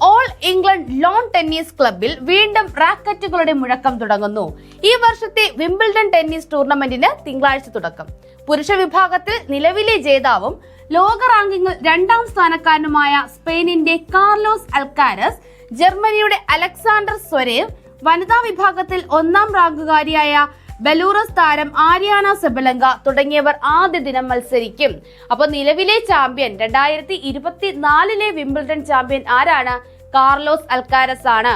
ഓൾ ഇംഗ്ലണ്ട് ലോൺ ടെന്നീസ് ക്ലബിൽ വീണ്ടും റാക്കറ്റുകളുടെ മുഴക്കം തുടങ്ങുന്നു. ഈ വർഷത്തെ വിംബിൾഡൺ ടെന്നീസ് ടൂർണമെന്റിന് തിങ്കളാഴ്ച തുടക്കം. പുരുഷ വിഭാഗത്തിൽ നിലവിലെ ജേതാവും ലോക റാങ്കിങ്ങിൽ 2ാം സ്ഥാനക്കാരനുമായ സ്പെയിനിന്റെ കാർലോസ് അൽക്കാരസ്, ജർമ്മനിയുടെ അലക്സാണ്ടർ സ്വരേവ്, വനിതാ വിഭാഗത്തിൽ 1ാം റാങ്കുകാരിയായ ബെലൂറസ് താരം ആര്യാന സെബലങ്ക തുടങ്ങിയവർ ആദ്യ ദിനം മത്സരിക്കും. അപ്പൊ നിലവിലെ ചാമ്പ്യൻ 2024 വിംബിൾഡൺ ചാമ്പ്യൻ ആരാണ്? കാർലോസ് അൽക്കാരസ് ആണ്.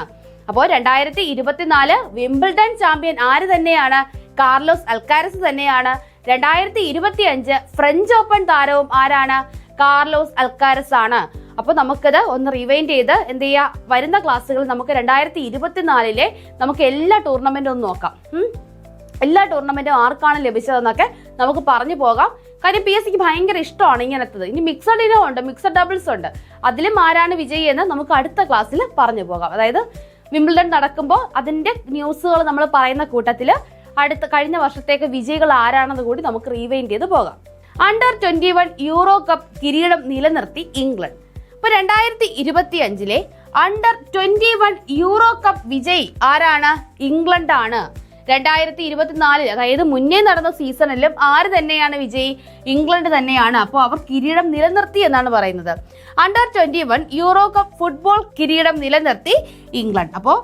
അപ്പോൾ 2024 വിംബിൾഡൺ ചാമ്പ്യൻ ആര് തന്നെയാണ്? കാർലോസ് അൽക്കാരസ് തന്നെയാണ്. 2025 ഫ്രഞ്ച് ഓപ്പൺ താരവും ആരാണ്? കാർലോസ് അൽക്കാരസ് ആണ്. അപ്പൊ നമുക്കത് ഒന്ന് റിവൈൻഡ് ചെയ്ത് എന്ത് ചെയ്യാ, വരുന്ന ക്ലാസ്സുകളിൽ നമുക്ക് 2024 നമുക്ക് എല്ലാ ടൂർണമെന്റും ഒന്ന് നോക്കാം. എല്ലാ ടൂർണമെന്റും ആർക്കാണ് ലഭിച്ചതെന്നൊക്കെ നമുക്ക് പറഞ്ഞു പോകാം. കാര്യം PSCക്ക് ഭയങ്കര ഇഷ്ടമാണ് ഇങ്ങനത്തത്. ഇനി മിക്സഡ് ഇനം ഉണ്ട്, മിക്സഡ് ഡബിൾസ് ഉണ്ട്. അതിലും ആരാണ് വിജയി എന്ന് നമുക്ക് അടുത്ത ക്ലാസ്സിൽ പറഞ്ഞു പോകാം. അതായത് വിംബിൾഡൺ നടക്കുമ്പോൾ അതിന്റെ ന്യൂസുകൾ നമ്മൾ പറയുന്ന കൂട്ടത്തിൽ കഴിഞ്ഞ വർഷത്തേക്ക് വിജയികൾ ആരാണെന്ന് കൂടി നമുക്ക് റീവൈൻഡ് ചെയ്ത് പോകാം. അണ്ടർ 21 യൂറോ കപ്പ് കിരീടം നിലനിർത്തി ഇംഗ്ലണ്ട്. ഇപ്പൊ 2025 അണ്ടർ 21 യൂറോ കപ്പ് വിജയി ആരാണ്? ഇംഗ്ലണ്ട് ആണ്. 2024 അതായത് മുന്നേ നടന്ന സീസണിലും ആര് തന്നെയാണ് വിജയി? ഇംഗ്ലണ്ട് തന്നെയാണ്. അപ്പോൾ അവർ കിരീടം നിലനിർത്തി എന്നാണ് പറയുന്നത്. അണ്ടർ 21 യൂറോ കപ്പ് ഫുട്ബോൾ കിരീടം നിലനിർത്തി ഇംഗ്ലണ്ട്. അപ്പോൾ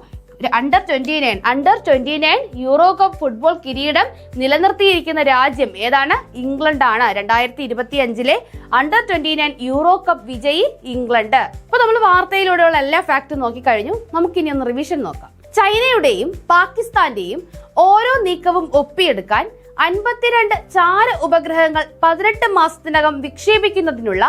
അണ്ടർ 29 യൂറോ കപ്പ് ഫുട്ബോൾ കിരീടം നിലനിർത്തിയിരിക്കുന്ന രാജ്യം ഏതാണ്? ഇംഗ്ലണ്ട് ആണ്. 2025 അണ്ടർ 29 യൂറോ കപ്പ് വിജയി ഇംഗ്ലണ്ട്. അപ്പൊ നമ്മൾ വാർത്തയിലൂടെയുള്ള എല്ലാ ഫാക്റ്റും നോക്കിക്കഴിഞ്ഞു. നമുക്കിനി ഒന്ന് റിവിഷൻ നോക്കാം. ചൈനയുടെയും പാകിസ്ഥാന്റെയും ഓരോ നീക്കവും ഒപ്പിയെടുക്കാൻ 52 ചാര ഉപഗ്രഹങ്ങൾ 18 മാസത്തിനകം വിക്ഷേപിക്കുന്നതിനുള്ള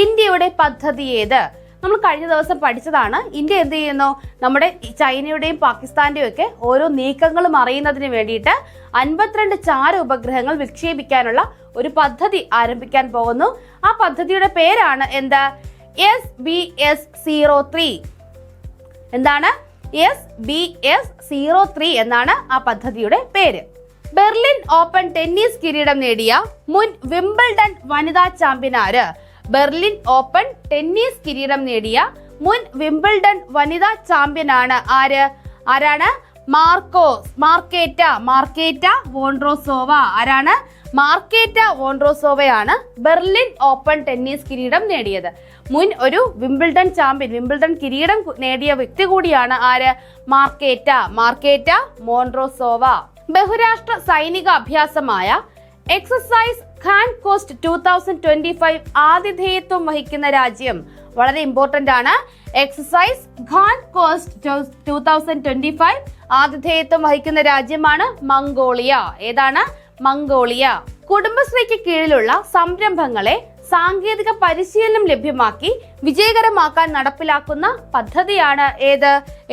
ഇന്ത്യയുടെ പദ്ധതി ഏത്? നമ്മൾ കഴിഞ്ഞ ദിവസം പഠിച്ചതാണ്. ഇന്ത്യ എന്ത് ചെയ്യുന്നു? നമ്മുടെ ചൈനയുടെയും പാകിസ്ഥാന്റെയും ഒക്കെ ഓരോ നീക്കങ്ങളും അറിയുന്നതിന് വേണ്ടിയിട്ട് 52 ചാര ഉപഗ്രഹങ്ങൾ വിക്ഷേപിക്കാനുള്ള ഒരു പദ്ധതി ആരംഭിക്കാൻ പോകുന്നു. ആ പദ്ധതിയുടെ പേരാണ് എന്താ? SBS-03. എന്താണ്? SBS-03 എന്നാണ് ആ പദ്ധതിയുടെ പേര്. ബെർലിൻ ഓപ്പൺ ടെന്നീസ് കിരീടം നേടിയ മുൻ വിംബിൾഡൺ വനിതാ ചാമ്പ്യൻ ആര്? ബെർലിൻ ഓപ്പൺ ടെന്നീസ് കിരീടം നേടിയ മുൻ വിംബിൾഡൺ വനിതാ ചാമ്പ്യനാണ് ആരാണ്? മാർക്കേറ്റ വോൺഡ്രോസോവ. ആരാണ്? മാർക്കേറ്റ വോൺഡ്രോസോവയാണ് ബെർലിൻ ഓപ്പൺ ടെന്നീസ് കിരീടം നേടിയത്. മുൻ ഒരു വിംബിൾഡൺ ചാമ്പ്യൻ, വിംബിൾഡൺ കിരീടം നേടിയ വ്യക്തി കൂടിയാണ് ആര്? മാർക്കേറ്റ വോൺഡ്രോസോവ. ബഹുരാഷ്ട്ര സൈനിക അഭ്യാസമായ എക്സസൈസ് ഖാൻ കോസ്റ്റ് 2025 ആതിഥേയത്വം വഹിക്കുന്ന രാജ്യം വളരെ ഇമ്പോർട്ടന്റ് ആണ്. എക്സസൈസ് ഖാൻ കോസ്റ്റ് 2025 ആതിഥേയത്വം വഹിക്കുന്ന രാജ്യമാണ് മംഗോളിയ. ഏതാണ്? മംഗോളിയ. കുടുംബശ്രീക്ക് കീഴിലുള്ള സംരംഭങ്ങളെ സാങ്കേതിക പരിശീലനം ലഭ്യമാക്കി വിജയകരമാക്കാൻ നടപ്പിലാക്കുന്ന പദ്ധതിയാണ്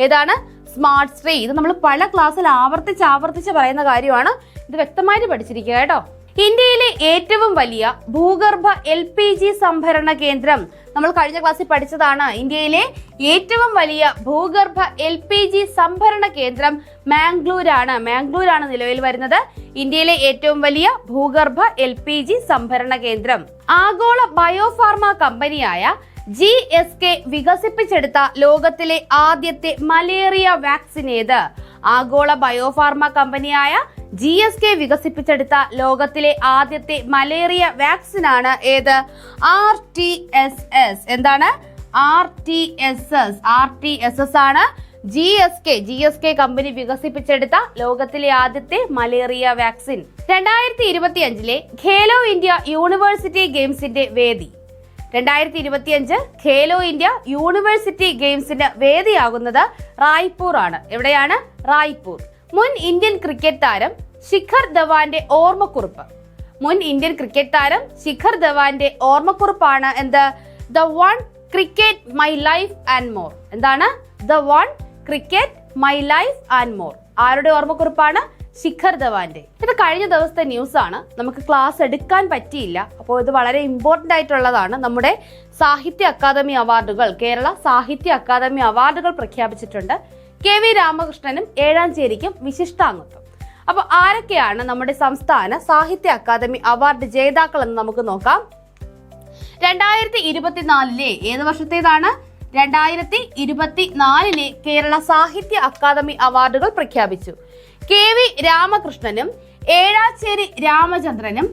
ഏതാണ്? സ്മാർട്ട് ശ്രീ. ഇത് നമ്മൾ പല ക്ലാസ്സിൽ ആവർത്തിച്ച് പറയുന്ന കാര്യമാണ്. ഇത് വ്യക്തമായിട്ട് പഠിച്ചിരിക്കുക കേട്ടോ. ഇന്ത്യയിലെ ഏറ്റവും വലിയ ഭൂഗർഭ LPG സംഭരണ കേന്ദ്രം നമ്മൾ കഴിഞ്ഞ ക്ലാസ്സിൽ പഠിച്ചതാണ്. ഇന്ത്യയിലെ ഏറ്റവും വലിയ ഭൂഗർഭ LPG സംഭരണ കേന്ദ്രം മാംഗ്ലൂരാണ് നിലവിൽ വരുന്നത്. ഇന്ത്യയിലെ ഏറ്റവും വലിയ ഭൂഗർഭ LPG സംഭരണ കേന്ദ്രം. ആഗോള ബയോഫാർമ കമ്പനിയായ GSK വികസിപ്പിച്ചെടുത്ത ലോകത്തിലെ ആദ്യത്തെ മലേറിയ വാക്സിൻ ഏത്? ആഗോള ബയോഫാർമ കമ്പനിയായ GSK വികസിപ്പിച്ചെടുത്ത ലോകത്തിലെ ആദ്യത്തെ മലേറിയ വാക്സിൻ ആണ് ഏത്? RTSS. എന്താണ്? RTSS ആണ് GSK കമ്പനി വികസിപ്പിച്ചെടുത്ത ലോകത്തിലെ ആദ്യത്തെ malaria vaccine. 2025 Khelo India university ഗെയിംസിന്റെ വേദി. 2025 ഖേലോ ഇന്ത്യ യൂണിവേഴ്സിറ്റി ഗെയിംസിന് വേദിയാകുന്നത് റായ്പൂർ ആണ്. എവിടെയാണ്? റായ്പൂർ. മുൻ ഇന്ത്യൻ ക്രിക്കറ്റ് താരം ശിഖർ ധവാന്റെ ഓർമ്മക്കുറിപ്പ്. മുൻ ഇന്ത്യൻ ക്രിക്കറ്റ് താരം ശിഖർ ധവാന്റെ ഓർമ്മക്കുറിപ്പാണ് എന്ത്? The one cricket my life and more. എന്താണ്? The one cricket my life and more. ആരുടെ ഓർമ്മക്കുറിപ്പാണ്? ശിഖർ ധവാന്റെ. ഇത് കഴിഞ്ഞ ദിവസത്തെ ന്യൂസ് ആണ്, നമുക്ക് ക്ലാസ് എടുക്കാൻ പറ്റിയില്ല. അപ്പോൾ ഇത് വളരെ ഇമ്പോർട്ടന്റ് ആയിട്ടുള്ളതാണ്. നമ്മുടെ സാഹിത്യ അക്കാദമി അവാർഡുകൾ, കേരള സാഹിത്യ അക്കാദമി അവാർഡുകൾ പ്രഖ്യാപിച്ചിട്ടുണ്ട്. KV രാമകൃഷ്ണനും ഏഴാഞ്ചേരിക്കും വിശിഷ്ടാംഗത്വം. അപ്പൊ ആരൊക്കെയാണ് നമ്മുടെ സംസ്ഥാന സാഹിത്യ അക്കാദമി അവാർഡ് ജേതാക്കൾ എന്ന് നമുക്ക് നോക്കാം. 2024 ഏത് വർഷത്തേതാണ്? 2024 കേരള സാഹിത്യ അക്കാദമി അവാർഡുകൾ പ്രഖ്യാപിച്ചു. KV രാമകൃഷ്ണനും ഏഴാച്ചേരി രാമചന്ദ്രനും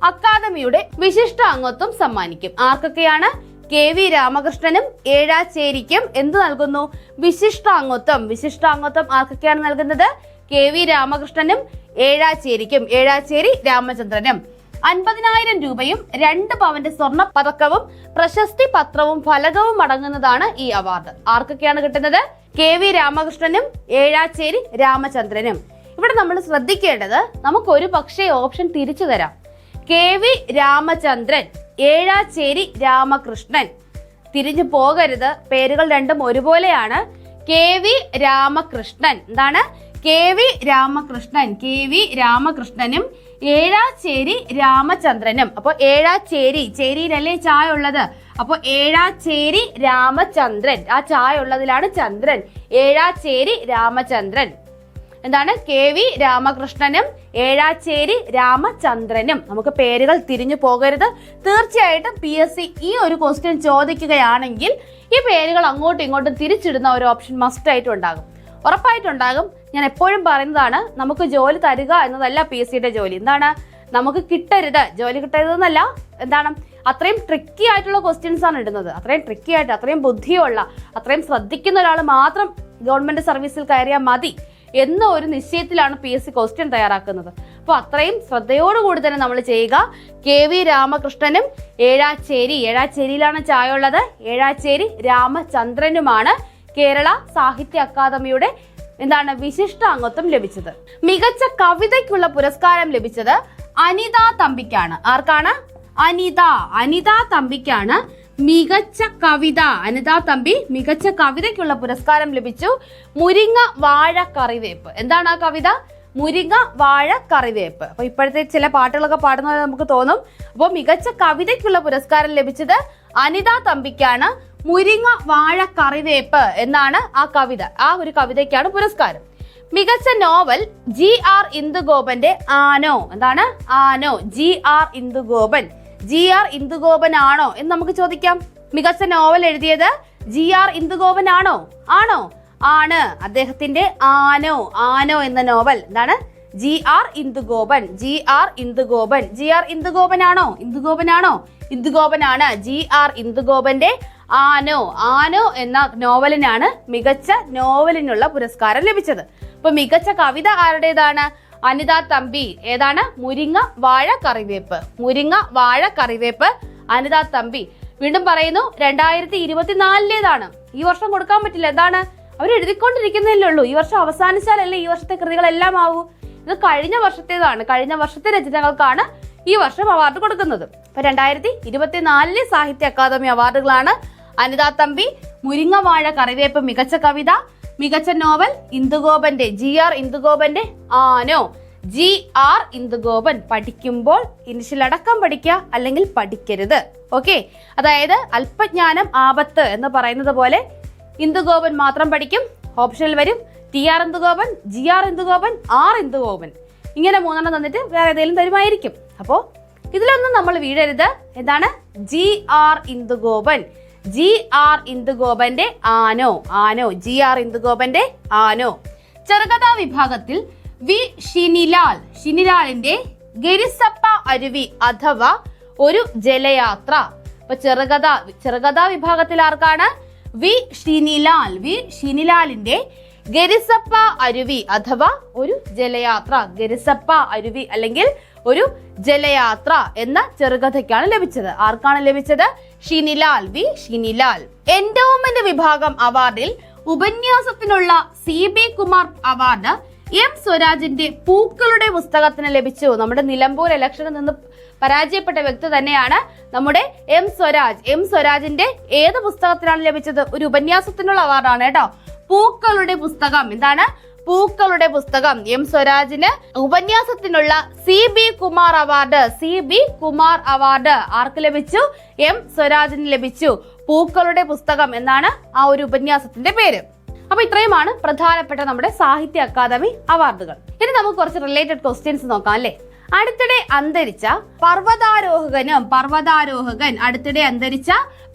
അക്കാദമിയുടെ വിശിഷ്ടാംഗത്വം സമ്മാനിക്കും. ആർക്കൊക്കെയാണ്? KV രാമകൃഷ്ണനും ഏഴാച്ചേരിക്കും എന്ത് നൽകുന്നു? വിശിഷ്ടാംഗത്വം. വിശിഷ്ടാംഗത്വം ആർക്കൊക്കെയാണ് നൽകുന്നത്? KV രാമകൃഷ്ണനും ഏഴാച്ചേരിക്കും. ഏഴാച്ചേരി രാമചന്ദ്രനും 50,000 രൂപയും 2 പവന്റെ സ്വർണ്ണ പതക്കവും പ്രശസ്തി പത്രവും ഫലകവും അടങ്ങുന്നതാണ് ഈ അവാർഡ്. ആർക്കൊക്കെയാണ് കിട്ടുന്നത്? KV രാമകൃഷ്ണനും ഏഴാച്ചേരി രാമചന്ദ്രനും. ഇവിടെ നമ്മൾ ശ്രദ്ധിക്കേണ്ടത്, നമുക്ക് ഒരു പക്ഷേ ഓപ്ഷൻ തിരിച്ചു തരാം. KV രാമചന്ദ്രൻ, ഏഴാച്ചേരി രാമകൃഷ്ണൻ. തിരിഞ്ഞു പോകരുത്, പേരുകൾ രണ്ടും ഒരുപോലെയാണ്. KV രാമകൃഷ്ണൻ. എന്താണ്? KV രാമകൃഷ്ണൻ. KV രാമകൃഷ്ണനും ഏഴാച്ചേരി രാമചന്ദ്രനും. അപ്പൊ ഏഴാച്ചേരി, ചേരിയിലല്ലേ ചായ ഉള്ളത്? അപ്പൊ ഏഴാച്ചേരി രാമചന്ദ്രൻ, ആ ചായ ഉള്ളതിലാണ് ചന്ദ്രൻ. ഏഴാച്ചേരി രാമചന്ദ്രൻ. എന്താണ്? KV രാമകൃഷ്ണനും ഏഴാച്ചേരി രാമചന്ദ്രനും. നമുക്ക് പേരുകൾ തിരിഞ്ഞു പോകരുത്. തീർച്ചയായിട്ടും PSC ഈ ഒരു ക്വസ്റ്റ്യൻ ചോദിക്കുകയാണെങ്കിൽ ഈ പേരുകൾ അങ്ങോട്ടും ഇങ്ങോട്ടും തിരിച്ചിടുന്ന ഒരു ഓപ്ഷൻ മസ്റ്റ് ആയിട്ട് ഉണ്ടാകും, ഉറപ്പായിട്ടുണ്ടാകും. ഞാൻ എപ്പോഴും പറയുന്നതാണ്, നമുക്ക് ജോലി തരിക എന്നതല്ല PSCയുടെ ജോലി. എന്താണ്? നമുക്ക് കിട്ടരുത്, ജോലി കിട്ടരുതെന്നല്ല. എന്താണ്? അത്രയും ട്രിക്കി ആയിട്ടുള്ള ക്വസ്റ്റ്യൻസ് ആണ് ഇടുന്നത്. അത്രയും ട്രിക്കി ആയിട്ട്, അത്രയും ബുദ്ധിയുള്ള, അത്രയും ശ്രദ്ധിക്കുന്ന ഒരാൾ മാത്രം ഗവൺമെന്റ് സർവീസിൽ കയറിയാൽ മതി എന്ന ഒരു നിശ്ചയത്തിലാണ് PSC ക്വസ്റ്റ്യൻ തയ്യാറാക്കുന്നത്. അപ്പോൾ അത്രയും ശ്രദ്ധയോടുകൂടി തന്നെ നമ്മൾ ചെയ്യുക. KV രാമകൃഷ്ണനും ഏഴാച്ചേരിയിലാണ് ചായ ഉള്ളത്, ഏഴാച്ചേരി രാമചന്ദ്രനുമാണ് കേരള സാഹിത്യ അക്കാദമിയുടെ വിശിഷ്ടാംഗത്വം ലഭിച്ചത്. മികച്ച കവിതയ്ക്കുള്ള പുരസ്കാരം ലഭിച്ചത് അനിത തമ്പിക്കാണ്. ആർക്കാണ്? അനിത തമ്പിക്കാണ് മികച്ച കവിത. അനിത തമ്പി മികച്ച കവിതയ്ക്കുള്ള പുരസ്കാരം ലഭിച്ചു. മുരിങ്ങ വാഴ കറിവേപ്പ്. എന്താണ് ആ കവിത? മുരിങ്ങ വാഴ കറിവേപ്പ്. അപ്പൊ ഇപ്പോഴത്തെ ചില പാട്ടുകളൊക്കെ പാടുന്നത് നമുക്ക് തോന്നും. അപ്പോൾ മികച്ച കവിതയ്ക്കുള്ള പുരസ്കാരം ലഭിച്ചത് അനിത തമ്പിക്കാണ്. മുരിങ്ങ വാഴ കറിവേപ്പ് എന്നാണ് ആ കവിത. ആ ഒരു കവിതയ്ക്കാണ് പുരസ്കാരം. മികച്ച നോവൽ GR ഇന്ദുഗോപന്റെ ആനോ. എന്താണ്? ആനോ. GR ഇന്ദുഗോപൻ. GR ഇന്ദുഗോപൻ ആണോ എന്ന് നമുക്ക് ചോദിക്കാം. മികച്ച നോവൽ എഴുതിയത് GR ഇന്ദുഗോപൻ ആണോ? ആണോ? ആണ്. അദ്ദേഹത്തിന്റെ ആനോ എന്ന നോവൽ എന്താണ്? GR ഇന്ദുഗോപൻ. GR ഇന്ദുഗോപൻ ആണോ? ഇന്ദുഗോപനാണ്. GR ഇന്ദുഗോപന്റെ ആനോ എന്ന നോവലിനാണ് മികച്ച നോവലിനുള്ള പുരസ്കാരം ലഭിച്ചത്. അപ്പൊ മികച്ച കവിത ആരുടേതാണ്? അനിത തമ്പി. ഏതാണ്? മുരിങ്ങ വാഴ കറിവേപ്പ്. മുരിങ്ങ വാഴ കറിവേപ്പ് അനിത തമ്പി. വീണ്ടും പറയുന്നു, 2024 ഈ വർഷം കൊടുക്കാൻ പറ്റില്ല. എന്താണ്? അവർ എഴുതിക്കൊണ്ടിരിക്കുന്നതല്ലേ ഉള്ളൂ. ഈ വർഷം അവസാനിച്ചാലല്ലേ ഈ വർഷത്തെ കൃതികളെല്ലാം ആവൂ. ഇത് കഴിഞ്ഞ വർഷത്തേതാണ്. കഴിഞ്ഞ വർഷത്തെ രചനകൾക്കാണ് ഈ വർഷം അവാർഡ് കൊടുക്കുന്നത്. അപ്പൊ 2024 സാഹിത്യ അക്കാദമി അവാർഡുകളാണ് അനിത തമ്പി, മുരിങ്ങ വാഴ കറിവേപ്പ് മികച്ച കവിത, മികച്ച നോവൽ ഇന്ദുഗോപന്റെ GR ഇന്ദുഗോപന്റെ ആനോ. GR ഇന്ദുഗോപൻ. പഠിക്കുമ്പോൾ ഇനിഷ്യൽ അടക്കം പഠിക്കുക, അല്ലെങ്കിൽ പഠിക്കരുത്. ഓക്കെ, അതായത് അല്പജ്ഞാനം ആപത്ത് എന്ന് പറയുന്നത് പോലെ ഇന്ദുഗോപൻ മാത്രം പഠിക്കും. ഓപ്ഷനിൽ വരും TR Indugopan, GR Indugopan, R Indugopan. ഇങ്ങനെ 3 തന്നിട്ട് വേറെ ഏതെങ്കിലും തരുമായിരിക്കും. അപ്പോൾ ഇതിലൊന്നും നമ്മൾ വീഴരുത്. എന്താണ്? GR ഇന്ദുഗോപൻ. GR ഇന്ദുഗോപന്റെ ആനോ. GR ഇന്ദുഗോപന്റെ ആനോ. ചെറുകഥാ വിഭാഗത്തിൽ വി ഷിനിലാലിന്റെ ഗിരിസപ്പ അരുവി അഥവാ ഒരു ജലയാത്ര. അപ്പൊ ചെറുകഥാ വിഭാഗത്തിൽ ആർക്കാണ്? വി ഷിനിലാലിന്റെ ഗിരിസപ്പ അരുവി അഥവാ ഒരു ജലയാത്ര. ഗിരിസപ്പ അരുവി അല്ലെങ്കിൽ ഒരു ജലയാത്ര എന്ന ചെറുകഥയ്ക്കാണ് ലഭിച്ചത്. ആർക്കാണ് ലഭിച്ചത്? ഷിനിലാൽ വി ഷിനിലാൽ. എൻഡോമെന്റ് വിഭാഗം അവാർഡിൽ ഉപന്യാസത്തിനുള്ള CB കുമാർ അവാർഡ് M സ്വരാജിന്റെ പൂക്കളുടെ പുസ്തകത്തിന് ലഭിച്ചു. നമ്മുടെ നിലമ്പൂർ ഇലക്ഷനിൽ നിന്ന് പരാജയപ്പെട്ട വ്യക്തി തന്നെയാണ് നമ്മുടെ M സ്വരാജ്. M സ്വരാജിന്റെ ഏത് പുസ്തകത്തിനാണ് ലഭിച്ചത്? ഒരു ഉപന്യാസത്തിനുള്ള അവാർഡാണ് കേട്ടോ. പൂക്കളുടെ പുസ്തകം. എന്താണ്? പൂക്കളുടെ പുസ്തകം. M സ്വരാജിന് ഉപന്യാസത്തിനുള്ള CB Kumar award. CB Kumar award ആർക്ക് ലഭിച്ചു? M സ്വരാജിന് ലഭിച്ചു. പൂക്കളുടെ പുസ്തകം എന്നാണ് ആ ഒരു ഉപന്യാസത്തിന്റെ പേര്. അപ്പൊ ഇത്രയുമാണ് പ്രധാനപ്പെട്ട നമ്മുടെ സാഹിത്യ അക്കാദമി അവാർഡുകൾ. ഇനി നമുക്ക് കുറച്ച് റിലേറ്റഡ് ക്വസ്റ്റ്യൻസ് നോക്കാം അല്ലേ. അടുത്തിടെ അന്തരിച്ച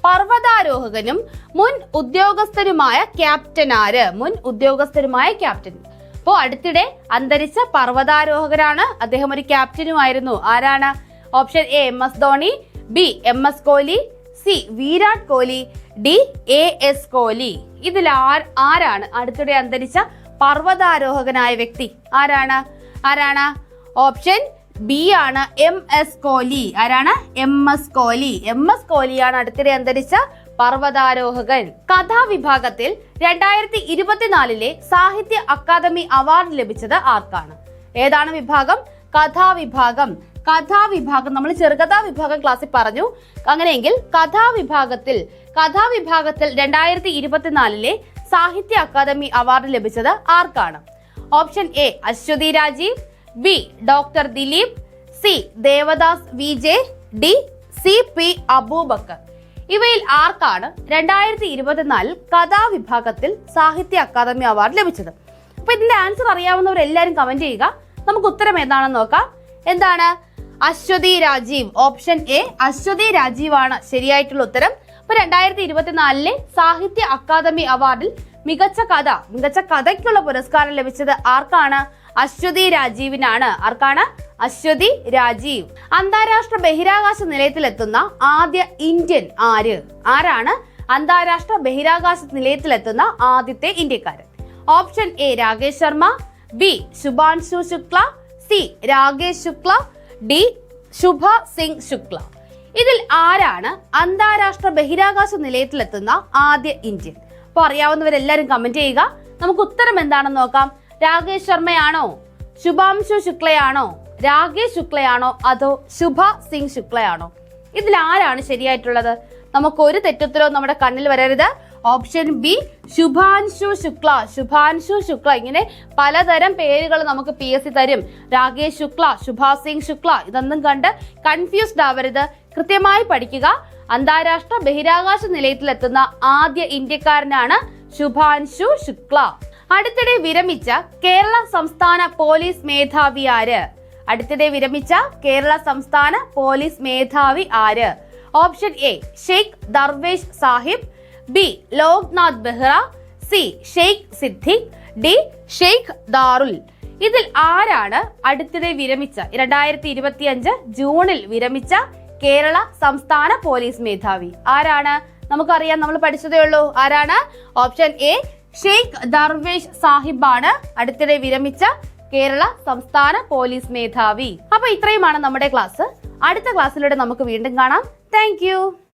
പർവ്വതാരോഹകനും മുൻ ഉദ്യോഗസ്ഥരുമായ ക്യാപ്റ്റൻ ആര്? മുൻ ഉദ്യോഗസ്ഥരുമായ ക്യാപ്റ്റൻ. അപ്പോ അടുത്തിടെ അന്തരിച്ച പർവ്വതാരോഹകനാണ്. അദ്ദേഹം ഒരു ക്യാപ്റ്റനുമായിരുന്നു. ആരാണ്? Option A MS Dhoni, B MS Kohli, C Virat Kohli, D AS Kohli. ഇതിൽ ആരാണ് അടുത്തിടെ അന്തരിച്ച പർവ്വതാരോഹകനായ വ്യക്തി? ആരാണ്? ഓപ്ഷൻ B ആണ് MS കോഹ്ലി. ആരാണ്? MS കോഹ്ലി. MS കോഹ്ലിയാണ് അടുത്തിടെ അന്തരിച്ച പർവ്വതാരോഹകൻ. കഥാവിഭാഗത്തിൽ 2024 സാഹിത്യ അക്കാദമി അവാർഡ് ലഭിച്ചത് ആർക്കാണ്? ഏതാണ് വിഭാഗം? കഥാവിഭാഗം. നമ്മൾ ചെറുകഥാ വിഭാഗം ക്ലാസ്സിൽ പറഞ്ഞു. അങ്ങനെയെങ്കിൽ കഥാവിഭാഗത്തിൽ 2024 സാഹിത്യ അക്കാദമി അവാർഡ് ലഭിച്ചത് ആർക്കാണ്? Option A Aswathy Rajeev, B doctor Dileep, C Devadas VJ, D CP Aboobacker. ഇവയിൽ ആർക്കാണ് 2024 കഥാവിഭാഗത്തിൽ സാഹിത്യ അക്കാദമി അവാർഡ് ലഭിച്ചത്? അപ്പൊ ഇതിന്റെ ആൻസർ അറിയാവുന്നവരെല്ലാരും കമന്റ് ചെയ്യുക. നമുക്ക് ഉത്തരം എന്താണെന്ന് നോക്കാം. എന്താണ്? അശ്വതി രാജീവ്. ഓപ്ഷൻ A അശ്വതി രാജീവ് ആണ് ശരിയായിട്ടുള്ള ഉത്തരം. അപ്പൊ 2024 സാഹിത്യ അക്കാദമി അവാർഡിൽ മികച്ച കഥയ്ക്കുള്ള പുരസ്കാരം ലഭിച്ചത് ആർക്കാണ്? അശ്വതി രാജീവിനാണ്. ആർക്കാണ്? അശ്വതി രാജീവ്. അന്താരാഷ്ട്ര ബഹിരാകാശ നിലയത്തിലെത്തുന്ന ആദ്യ ഇന്ത്യൻ ആരാണ്? അന്താരാഷ്ട്ര ബഹിരാകാശ നിലയത്തിലെത്തുന്ന ആദ്യത്തെ ഇന്ത്യക്കാരൻ. Option A Rakesh Sharma, B Shubhanshu Shukla, C Rakesh Shukla, D ശുഭ സിംഗ് ശുക്ല. ഇതിൽ ആരാണ് അന്താരാഷ്ട്ര ബഹിരാകാശ നിലയത്തിലെത്തുന്ന ആദ്യ ഇന്ത്യൻ? അപ്പൊ അറിയാവുന്നവരെല്ലാരും കമന്റ് ചെയ്യുക. നമുക്ക് ഉത്തരം എന്താണെന്ന് നോക്കാം. രാകേഷ് ശർമ്മയാണോ, ശുഭാംശു ശുക്ലയാണോ, രാകേഷ് ശുക്ലയാണോ, അതോ ശുഭ സിംഗ് ശുക്ലയാണോ? ഇതിൽ ആരാണ് ശരിയായിട്ടുള്ളത്? നമുക്ക് ഒരു തെറ്റുത്തരവും നമ്മുടെ കണ്ണിൽ വരരുത്. Option B Shubhanshu Shukla. ഇങ്ങനെ പലതരം പേരുകൾ നമുക്ക് PSC തരും. രാകേഷ് ശുക്ല, ശുഭ സിംഗ് ശുക്ല, ഇതൊന്നും കണ്ട് കൺഫ്യൂസ്ഡ് ആവരുത്. കൃത്യമായി പഠിക്കുക. അന്താരാഷ്ട്ര ബഹിരാകാശ നിലയത്തിലെത്തുന്ന ആദ്യ ഇന്ത്യക്കാരനാണ് ശുഭാൻശു ശുക്ല. അടുത്തിടെ വിരമിച്ച കേരള സംസ്ഥാന പോലീസ് മേധാവി ആര്? Option A Sheikh Darvesh Sahib, B Loknath Behra, C Sheikh Siddiq, D Sheikh Darul. ഇതിൽ ആരാണ് അടുത്തിടെ വിരമിച്ച 2025 ജൂണിൽ വിരമിച്ച കേരള സംസ്ഥാന പോലീസ് മേധാവി? ആരാണ്? നമുക്കറിയാം, നമ്മൾ പഠിച്ചതേ ഉള്ളൂ. ആരാണ്? ഓപ്ഷൻ A ഷെയ്ഖ് ദർവേഷ് സാഹിബ് ആണ് അടുത്തിടെ വിരമിച്ച കേരള സംസ്ഥാന പോലീസ് മേധാവി. അപ്പൊ ഇത്രയുമാണ് നമ്മുടെ ക്ലാസ്. അടുത്ത ക്ലാസ്സിലൂടെ നമുക്ക് വീണ്ടും കാണാം. താങ്ക്